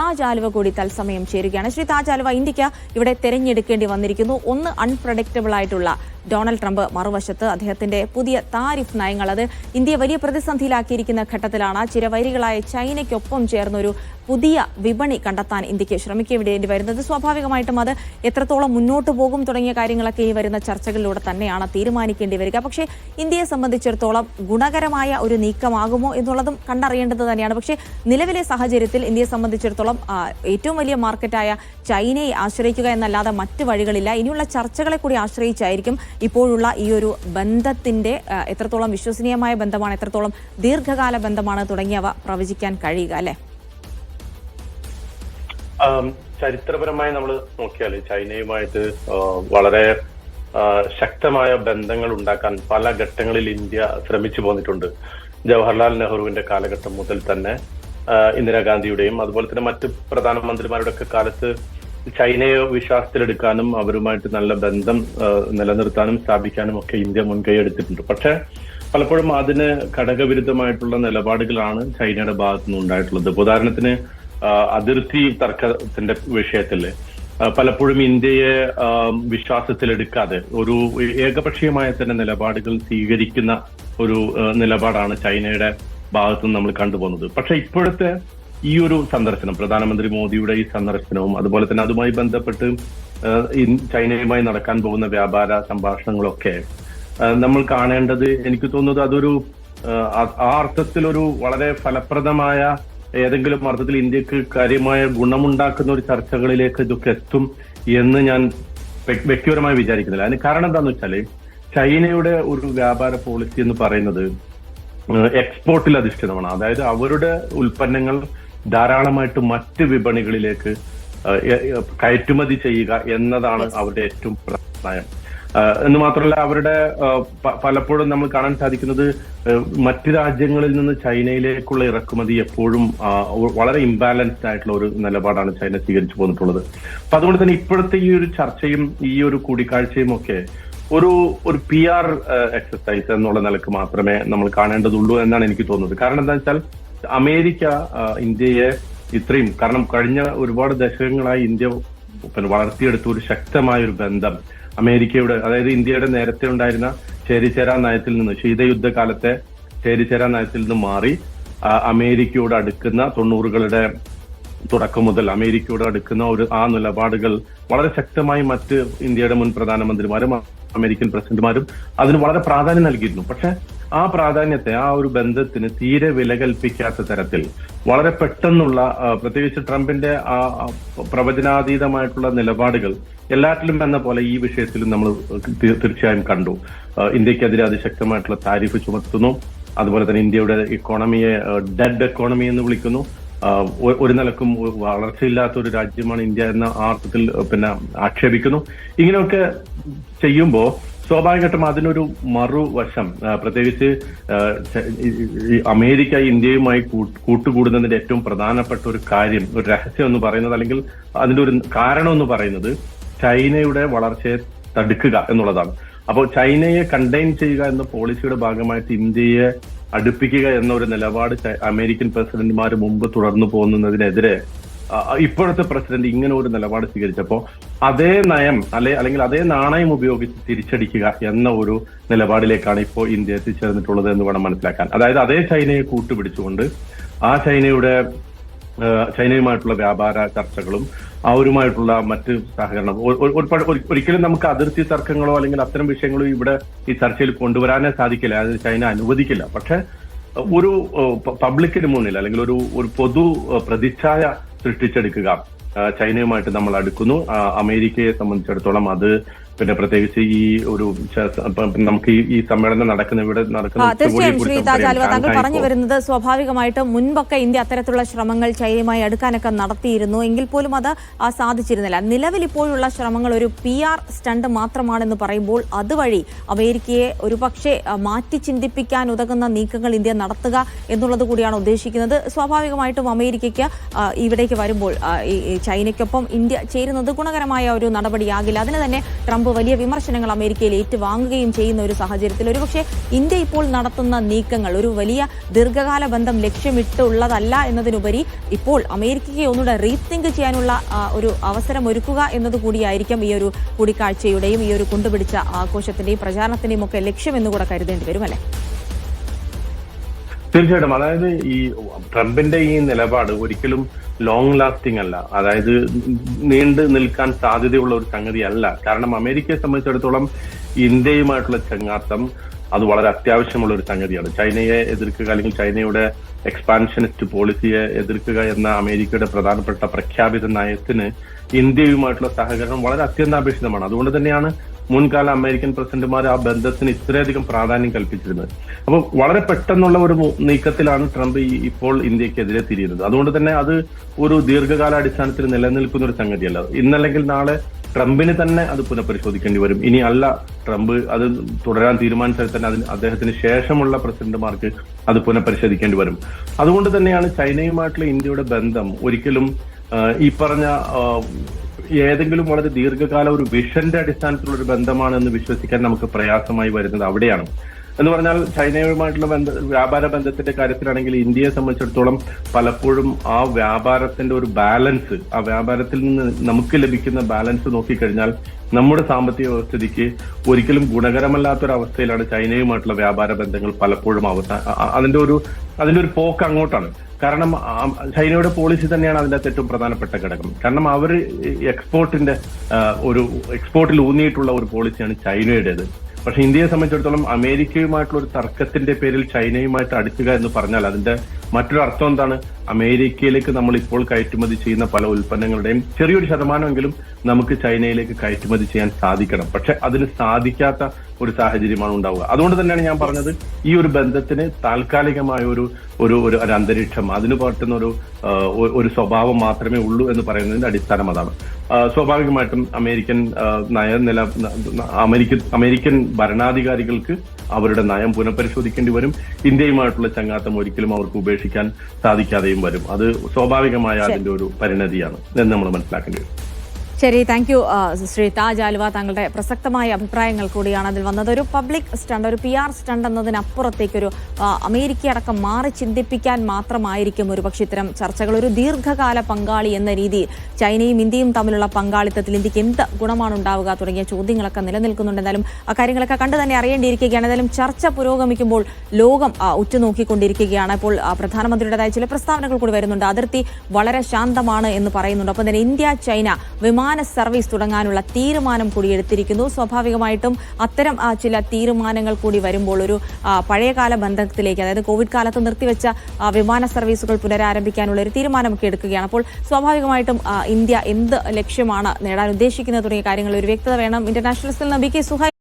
താജ് ആലുവ കൂടി തത്സമയം ചേരുകയാണ്. ശ്രീ താജ് ആലുവ, ഇന്ത്യക്ക് ഇവിടെ തെരഞ്ഞെടുക്കേണ്ടി വന്നിരിക്കുന്നു. ഒന്ന്, അൺപ്രഡിക്റ്റബിൾ ആയിട്ടുള്ള ഡൊണാൾഡ് ട്രംപ്, മറുവശത്ത് അദ്ദേഹത്തിന്റെ പുതിയ താരിഫ് നയങ്ങൾ. അത് ഇന്ത്യയെ വലിയ പ്രതിസന്ധിയിലാക്കിയിരിക്കുന്ന ഘട്ടത്തിലാണ്. ചിരവൈരികളായ ചൈനയ്ക്കൊപ്പം ചേർന്നൊരു പുതിയ വിപണി കണ്ടെത്താൻ ഇന്ത്യക്ക് ശ്രമിക്കേണ്ടി വരുന്നത്. സ്വാഭാവികമായിട്ടും അത് എത്രത്തോളം മുന്നോട്ട് പോകും തുടങ്ങിയ കാര്യങ്ങളൊക്കെ ഈ വരുന്ന ചർച്ചകളിലൂടെ തന്നെയാണ് തീരുമാനിക്കേണ്ടി വരിക. പക്ഷേ ഇന്ത്യയെ സംബന്ധിച്ചിടത്തോളം ഗുണകരമായ ഒരു നീക്കമാകുമോ എന്നുള്ളതും കണ്ടറിയേണ്ടത് തന്നെയാണ്. പക്ഷേ നിലവിലെ സാഹചര്യത്തിൽ ഇന്ത്യയെ സംബന്ധിച്ചിടത്തോളം ഏറ്റവും വലിയ മാർക്കറ്റായ ചൈനയെ ആശ്രയിക്കുക എന്നല്ലാതെ മറ്റ് വഴികളില്ല. ഇനിയുള്ള ചർച്ചകളെ കൂടി ആശ്രയിച്ചായിരിക്കും ഇപ്പോഴുള്ള ഈ ഒരു ബന്ധത്തിന്റെ എത്രത്തോളം വിശ്വസനീയമായ ബന്ധമാണ്, എത്രത്തോളം ദീർഘകാല ബന്ധമാണ് തുടങ്ങിയവ പ്രവചിക്കാൻ കഴിയുക, അല്ലെ? ചരിത്രപരമായി നമ്മൾ നോക്കിയാൽ ചൈനയുമായിട്ട് വളരെ ശക്തമായ ബന്ധങ്ങൾ ഉണ്ടാക്കാൻ പല ഘട്ടങ്ങളിൽ ഇന്ത്യ ശ്രമിച്ചു പോന്നിട്ടുണ്ട്. ജവഹർലാൽ നെഹ്റുവിന്റെ കാലഘട്ടം മുതൽ തന്നെ ഇന്ദിരാഗാന്ധിയുടെയും അതുപോലെ തന്നെ മറ്റ് പ്രധാനമന്ത്രിമാരുടെ ഒക്കെ കാലത്ത് ചൈനയെ വിശ്വാസത്തിലെടുക്കാനും അവരുമായിട്ട് നല്ല ബന്ധം നിലനിർത്താനും സ്ഥാപിക്കാനും ഒക്കെ ഇന്ത്യ മുൻകൈ എടുത്തിട്ടുണ്ട്. പക്ഷെ പലപ്പോഴും അതിന് ഘടകവിരുദ്ധമായിട്ടുള്ള നിലപാടുകളാണ് ചൈനയുടെ ഭാഗത്തുനിന്ന് ഉണ്ടായിട്ടുള്ളത്. ഉദാഹരണത്തിന് അതിർത്തി തർക്കത്തിന്റെ വിഷയത്തില് പലപ്പോഴും ഇന്ത്യയെ വിശ്വാസത്തിലെടുക്കാതെ ഒരു ഏകപക്ഷീയമായ തന്നെ നിലപാടുകൾ സ്വീകരിക്കുന്ന ഒരു നിലപാടാണ് ചൈനയുടെ ഭാഗത്തുനിന്ന് നമ്മൾ കണ്ടുപോകുന്നത്. പക്ഷെ ഇപ്പോഴത്തെ ഈ ഒരു സന്ദർശനം, പ്രധാനമന്ത്രി മോദിയുടെ ഈ സന്ദർശനവും അതുപോലെ തന്നെ അതുമായി ബന്ധപ്പെട്ട് ചൈനയുമായി നടക്കാൻ പോകുന്ന വ്യാപാര സംഭാഷണങ്ങളൊക്കെ നമ്മൾ കാണേണ്ടത്, എനിക്ക് തോന്നുന്നത് അതൊരു ആ അർത്ഥത്തിൽ ഒരു വളരെ ഫലപ്രദമായ, ഏതെങ്കിലും അർത്ഥത്തിൽ ഇന്ത്യക്ക് കാര്യമായ ഗുണമുണ്ടാക്കുന്ന ഒരു ചർച്ചകളിലേക്ക് ഇതൊക്കെ എത്തും എന്ന് ഞാൻ വ്യക്തിപരമായി വിചാരിക്കുന്നില്ല. അതിന് കാരണം എന്താണെന്ന് വെച്ചാല് ചൈനയുടെ ഒരു വ്യാപാര പോളിസി എന്ന് പറയുന്നത് എക്സ്പോർട്ടിൽ അധിഷ്ഠിതമാണ്. അതായത് അവരുടെ ഉൽപ്പന്നങ്ങൾ ധാരാളമായിട്ട് മറ്റ് വിപണികളിലേക്ക് കയറ്റുമതി ചെയ്യുക എന്നതാണ് അവരുടെ ഏറ്റവും പ്രധാനം. എന്ന് മാത്രമല്ല, അവരുടെ പലപ്പോഴും നമ്മൾ കാണാൻ സാധിക്കുന്നത് മറ്റ് രാജ്യങ്ങളിൽ നിന്ന് ചൈനയിലേക്കുള്ള ഇറക്കുമതി എപ്പോഴും വളരെ ഇംബാലൻസ്ഡ് ആയിട്ടുള്ള ഒരു നിലപാടാണ് ചൈന സ്വീകരിച്ചു പോന്നിട്ടുള്ളത്. അപ്പൊ അതുകൊണ്ട് തന്നെ ഇപ്പോഴത്തെ ഈ ഒരു ചർച്ചയും ഈ ഒരു കൂടിക്കാഴ്ചയും ഒക്കെ ഒരു PR എക്സസൈസ് എന്നുള്ള നിലക്ക് മാത്രമേ നമ്മൾ കാണേണ്ടതുള്ളൂ എന്നാണ് എനിക്ക് തോന്നുന്നത്. കാരണം എന്താ വെച്ചാൽ അമേരിക്ക ഇന്ത്യയെ ഇത്രയും, കാരണം കഴിഞ്ഞ ഒരുപാട് ദശകങ്ങളായി ഇന്ത്യ വളർത്തിയെടുത്ത ഒരു ശക്തമായ ഒരു ബന്ധം അമേരിക്കയുടെ, അതായത് ഇന്ത്യയുടെ നേരത്തെ ഉണ്ടായിരുന്ന ചേരിചേരാ നയത്തിൽ നിന്ന്, ശീതയുദ്ധകാലത്തെ ചേരിചേരാ നയത്തിൽ നിന്ന് മാറി അമേരിക്കയോട് അടുക്കുന്ന 90കളുടെ തുടക്കം മുതൽ അമേരിക്കയോട് അടുക്കുന്ന ആ നിലപാടുകൾ വളരെ ശക്തമായി മറ്റ് ഇന്ത്യയുടെ മുൻ പ്രധാനമന്ത്രിമാരും അമേരിക്കൻ പ്രസിഡന്റുമാരും അതിന് വളരെ പ്രാധാന്യം നൽകിയിരുന്നു. പക്ഷെ ആ പ്രാധാന്യത്തെ, ആ ഒരു ബന്ധത്തിന് തീരെ വില കൽപ്പിക്കാത്ത തരത്തിൽ വളരെ പെട്ടെന്നുള്ള, പ്രത്യേകിച്ച് ട്രംപിന്റെ ആ പ്രവചനാതീതമായിട്ടുള്ള നിലപാടുകൾ എല്ലാറ്റിലും എന്ന പോലെ ഈ വിഷയത്തിലും നമ്മൾ തീർച്ചയായും കണ്ടു. ഇന്ത്യക്കെതിരെ അതിശക്തമായിട്ടുള്ള താരിഫ് ചുമത്തുന്നു. അതുപോലെ തന്നെ ഇന്ത്യയുടെ ഇക്കോണമിയെ ഡെഡ് എക്കോണമി എന്ന് വിളിക്കുന്നു. ഒരു നിലക്കും വളർച്ചയില്ലാത്ത ഒരു രാജ്യമാണ് ഇന്ത്യ എന്ന അർത്ഥത്തിൽ ആക്ഷേപിക്കുന്നു. ഇങ്ങനെയൊക്കെ ചെയ്യുമ്പോൾ സ്വാഭാവികമായിട്ടും അതിനൊരു മറുവശം, പ്രത്യേകിച്ച് അമേരിക്ക ഇന്ത്യയുമായി കൂട്ടുകൂടുന്നതിന്റെ ഏറ്റവും പ്രധാനപ്പെട്ട ഒരു കാര്യം, ഒരു രഹസ്യം എന്ന് പറയുന്നത്, അല്ലെങ്കിൽ അതിന്റെ ഒരു കാരണം എന്ന് പറയുന്നത് ചൈനയുടെ വളർച്ചയെ തടുക്കുക എന്നുള്ളതാണ്. അപ്പോൾ ചൈനയെ കണ്ടെയ്ൻ ചെയ്യുക എന്ന പോളിസിയുടെ ഭാഗമായിട്ട് ഇന്ത്യയെ അടുപ്പിക്കുക എന്ന ഒരു നിലപാട് അമേരിക്കൻ പ്രസിഡന്റുമാർ മുമ്പ് തുടർന്നു പോകുന്നതിനെതിരെ ഇപ്പോഴത്തെ പ്രസിഡന്റ് ഇങ്ങനെ ഒരു നിലപാട് സ്വീകരിച്ചപ്പോൾ അതേ നയം അല്ലെങ്കിൽ അതേ നാണയം ഉപയോഗിച്ച് തിരിച്ചടിക്കുക എന്ന ഒരു നിലപാടിലേക്കാണ് ഇപ്പോൾ ഇന്ത്യ എത്തിച്ചേർന്നിട്ടുള്ളത് എന്ന് വേണം മനസ്സിലാക്കാൻ. അതായത് അതേ ചൈനയെ കൂട്ടുപിടിച്ചുകൊണ്ട് ആ ചൈനയുമായിട്ടുള്ള വ്യാപാര ചർച്ചകളും അവരുമായിട്ടുള്ള മറ്റ് സഹകരണം, ഒരിക്കലും നമുക്ക് അതിർത്തി തർക്കങ്ങളോ അല്ലെങ്കിൽ അത്തരം വിഷയങ്ങളോ ഇവിടെ ഈ ചർച്ചയിൽ കൊണ്ടുവരാനേ സാധിക്കില്ല. അത് ചൈന അനുവദിക്കില്ല. പക്ഷെ ഒരു പബ്ലിക്കിന് മുന്നിൽ അല്ലെങ്കിൽ ഒരു പൊതു പ്രതിച്ഛായ സൃഷ്ടിച്ചെടുക്കുക, ചൈനയുമായിട്ട് നമ്മൾ അടുക്കുന്നു. അമേരിക്കയെ സംബന്ധിച്ചിടത്തോളം അത് പ്രത്യേകിച്ച് ഈ ഒരു നമുക്ക് ഈ സമ്മേളനം ഇവിടെ തീർച്ചയായും ശ്രീ താജ് ആലുവ, താങ്കൾ പറഞ്ഞു വരുന്നത് സ്വാഭാവികമായിട്ടും മുൻപൊക്കെ ഇന്ത്യ അത്തരത്തിലുള്ള ശ്രമങ്ങൾ ചൈനയുമായി അടുക്കാനൊക്കെ നടത്തിയിരുന്നു, എങ്കിൽ പോലും അത് സാധിച്ചിരുന്നില്ല. നിലവിൽ ഇപ്പോഴുള്ള ശ്രമങ്ങൾ ഒരു PR സ്റ്റണ്ട് മാത്രമാണെന്ന് പറയുമ്പോൾ അതുവഴി അമേരിക്കയെ ഒരുപക്ഷെ മാറ്റി ചിന്തിപ്പിക്കാൻ ഉതകുന്ന നീക്കങ്ങൾ ഇന്ത്യ നടത്തുക എന്നുള്ളത് കൂടിയാണ് ഉദ്ദേശിക്കുന്നത്. സ്വാഭാവികമായിട്ടും അമേരിക്കയ്ക്ക് ഇവിടേക്ക് വരുമ്പോൾ ഈ ചൈനയ്ക്കൊപ്പം ഇന്ത്യ ചേരുന്നത് ഗുണകരമായ ഒരു നടപടിയാകില്ല. അതിന് തന്നെ ട്രംപ് ട്രംപ് വലിയ വിമർശനങ്ങൾ അമേരിക്കയിൽ ഏറ്റുവാങ്ങുകയും ചെയ്യുന്ന ഒരു സാഹചര്യത്തിൽ ഒരുപക്ഷെ ഇന്ത്യ ഇപ്പോൾ നടത്തുന്ന നീക്കങ്ങൾ ഒരു വലിയ ദീർഘകാല ബന്ധം ലക്ഷ്യമിട്ടുള്ളതല്ല എന്നതിനുപരി ഇപ്പോൾ അമേരിക്കയെ ഒന്നുകൂടെ റീതിങ്ക് ചെയ്യാനുള്ള ഒരു അവസരം ഒരുക്കുക എന്നതുകൂടിയായിരിക്കും ഈ ഒരു കൂടിക്കാഴ്ചയുടെയും ഈ ഒരു കൊണ്ടുപിടിച്ച ആഘോഷത്തിന്റെയും പ്രചാരണത്തിന്റെയും ഒക്കെ ലക്ഷ്യം എന്നുകൂടെ കരുതേണ്ടി വരും അല്ലെ? തീർച്ചയായിട്ടും. അതായത് ഈ ട്രംപിന്റെ ഈ നിലപാട് ഒരിക്കലും ലോങ് ലാസ്റ്റിംഗ് അല്ല, അതായത് നീണ്ടു നിൽക്കാൻ സാധ്യതയുള്ള ഒരു സംഗതിയല്ല. കാരണം അമേരിക്കയെ സംബന്ധിച്ചിടത്തോളം ഇന്ത്യയുമായിട്ടുള്ള ചങ്ങാത്തം അത് വളരെ അത്യാവശ്യമുള്ള ഒരു സംഗതിയാണ്. ചൈനയെ എതിർക്കുക അല്ലെങ്കിൽ ചൈനയുടെ എക്സ്പാൻഷനിസ്റ്റ് പോളിസിയെ എതിർക്കുക എന്ന അമേരിക്കയുടെ പ്രധാനപ്പെട്ട പ്രഖ്യാപിത നയത്തിന് ഇന്ത്യയുമായിട്ടുള്ള സഹകരണം വളരെ അത്യന്താപേക്ഷിതമാണ്. അതുകൊണ്ട് തന്നെയാണ് മുൻകാല അമേരിക്കൻ പ്രസിഡന്റുമാർ ആ ബന്ധത്തിന് ഇത്രയധികം പ്രാധാന്യം കൽപ്പിച്ചിരുന്നത്. അപ്പോൾ വളരെ പെട്ടെന്നുള്ള ഒരു നീക്കത്തിലാണ് ട്രംപ് ഇപ്പോൾ ഇന്ത്യക്കെതിരെ തിരിയുന്നത്. അതുകൊണ്ട് തന്നെ അത് ഒരു ദീർഘകാല അടിസ്ഥാനത്തിൽ നിലനിൽക്കുന്ന ഒരു സംഗതിയല്ല. ഇന്നല്ലെങ്കിൽ നാളെ ട്രംപിന് തന്നെ അത് പുനഃപരിശോധിക്കേണ്ടി വരും. ഇനി അല്ല ട്രംപ് അത് തുടരാൻ തീരുമാനിച്ചാൽ തന്നെ അദ്ദേഹത്തിന് ശേഷമുള്ള പ്രസിഡന്റുമാർക്ക് അത് പുനഃപരിശോധിക്കേണ്ടി വരും. അതുകൊണ്ട് തന്നെയാണ് ചൈനയുമായിട്ടുള്ള ഇന്ത്യയുടെ ബന്ധം ഒരിക്കലും ഈ പറഞ്ഞ ഏതെങ്കിലും വളരെ ദീർഘകാല ഒരു വിഷന്റെ അടിസ്ഥാനത്തിലുള്ള ഒരു ബന്ധമാണ് എന്ന് വിശ്വസിക്കാൻ നമുക്ക് പ്രയാസമായി വരുന്നത് അവിടെയാണ്. എന്ന് പറഞ്ഞാൽ ചൈനയുമായിട്ടുള്ള വ്യാപാര ബന്ധത്തിന്റെ കാര്യത്തിലാണെങ്കിൽ ഇന്ത്യയെ സംബന്ധിച്ചിടത്തോളം പലപ്പോഴും ആ വ്യാപാരത്തിന്റെ ഒരു ബാലൻസ്, ആ വ്യാപാരത്തിൽ നിന്ന് നമുക്ക് ലഭിക്കുന്ന ബാലൻസ് നോക്കിക്കഴിഞ്ഞാൽ നമ്മുടെ സാമ്പത്തിക വ്യവസ്ഥിതിക്ക് ഒരിക്കലും ഗുണകരമല്ലാത്തൊരവസ്ഥയിലാണ് ചൈനയുമായിട്ടുള്ള വ്യാപാര ബന്ധങ്ങൾ പലപ്പോഴും അതിന്റെ ഒരു പോക്ക് അങ്ങോട്ടാണ്. കാരണം ചൈനയുടെ പോളിസി തന്നെയാണ് അതിന്റെ ഏറ്റവും പ്രധാനപ്പെട്ട ഘടകം. കാരണം അവർ എക്സ്പോർട്ടിൽ ഊന്നിയിട്ടുള്ള ഒരു പോളിസിയാണ് ചൈനയുടേത്. പക്ഷെ ഇന്ത്യയെ സംബന്ധിച്ചിടത്തോളം അമേരിക്കയുമായിട്ടുള്ള ഒരു തർക്കത്തിന്റെ പേരിൽ ചൈനയുമായിട്ട് അടുക്കുക എന്ന് പറഞ്ഞാൽ അതിന്റെ മറ്റൊരു അർത്ഥം എന്താണ്? അമേരിക്കയിലേക്ക് നമ്മൾ ഇപ്പോൾ കയറ്റുമതി ചെയ്യുന്ന പല ഉൽപ്പന്നങ്ങളുടെയും ചെറിയൊരു ശതമാനമെങ്കിലും നമുക്ക് ചൈനയിലേക്ക് കയറ്റുമതി ചെയ്യാൻ സാധിക്കണം. പക്ഷെ അതിന് സാധിക്കാത്ത ഒരു സാഹചര്യമാണ് ഉണ്ടാവുക. അതുകൊണ്ട് തന്നെയാണ് ഞാൻ പറഞ്ഞത് ഈ ഒരു ബന്ധത്തിന് താൽക്കാലികമായ ഒരു അന്തരീക്ഷം, അതിന് പറ്റുന്ന ഒരു സ്വഭാവം മാത്രമേ ഉള്ളൂ എന്ന് പറയുന്നതിന്റെ അടിസ്ഥാനം അതാണ്. സ്വാഭാവികമായിട്ടും അമേരിക്കൻ ഭരണാധികാരികൾക്ക് അവരുടെ നയം പുനഃപരിശോധിക്കേണ്ടി വരും. ഇന്ത്യയുമായിട്ടുള്ള ചങ്ങാത്തം ഒരിക്കലും അവർക്ക് ഉപേക്ഷിക്കാൻ സാധിക്കാതെയും വരും. അത് സ്വാഭാവികമായ അതിന്റെ ഒരു പരിണതിയാണ് എന്ന് നമ്മൾ മനസ്സിലാക്കേണ്ടി വരും. ശരി, താങ്ക് യു ശ്രീ താജ് ആലുവ. താങ്കളുടെ പ്രസക്തമായ അഭിപ്രായങ്ങൾ കൂടിയാണ് അതിൽ വന്നത്. ഒരു പബ്ലിക് സ്റ്റണ്ട്, ഒരു PR സ്റ്റണ്ട് എന്നതിനപ്പുറത്തേക്കൊരു അമേരിക്ക അടക്കം മാറി ചിന്തിപ്പിക്കാൻ മാത്രമായിരിക്കും ഒരുപക്ഷെ ഇത്തരം ചർച്ചകൾ. ഒരു ദീർഘകാല പങ്കാളി എന്ന രീതിയിൽ ചൈനയും ഇന്ത്യയും തമ്മിലുള്ള പങ്കാളിത്തത്തിൽ ഇന്ത്യക്ക് എന്ത് ഗുണമാണ് ഉണ്ടാവുക തുടങ്ങിയ ചോദ്യങ്ങളൊക്കെ നിലനിൽക്കുന്നുണ്ട്. എന്തായാലും ആ കാര്യങ്ങളൊക്കെ കണ്ടു തന്നെ അറിയേണ്ടിയിരിക്കുകയാണ്. എന്തായാലും ചർച്ച പുരോഗമിക്കുമ്പോൾ ലോകം ഉറ്റുനോക്കിക്കൊണ്ടിരിക്കുകയാണ്. ഇപ്പോൾ പ്രധാനമന്ത്രിയുടേതായ ചില പ്രസ്താവനകൾ കൂടി വരുന്നുണ്ട്. അതിർത്തി വളരെ ശാന്തമാണ് എന്ന് പറയുന്നുണ്ട്. ഒപ്പം തന്നെ ഇന്ത്യ ചൈന വിമാന സർവീസ് തുടങ്ങാനുള്ള തീരുമാനം കൂടി എടുത്തിരിക്കുന്നു. സ്വാഭാവികമായിട്ടും അത്തരം ചില തീരുമാനങ്ങൾ കൂടി വരുമ്പോൾ ഒരു പഴയകാല ബന്ധത്തിലേക്ക്, അതായത് കോവിഡ് കാലത്ത് നിർത്തിവെച്ച വിമാന സർവീസുകൾ പുനരാരംഭിക്കാനുള്ള ഒരു തീരുമാനമൊക്കെ എടുക്കുകയാണ്. അപ്പോൾ സ്വാഭാവികമായിട്ടും ഇന്ത്യ എന്ത് ലക്ഷ്യമാണ് നേടാൻ ഉദ്ദേശിക്കുന്നത് തുടങ്ങിയ കാര്യങ്ങളിൽ ഒരു വ്യക്തത വേണം. ഇന്റർനാഷണൽ ഡെസ്കിൽ നിന്ന് BK സുഹൈൽ.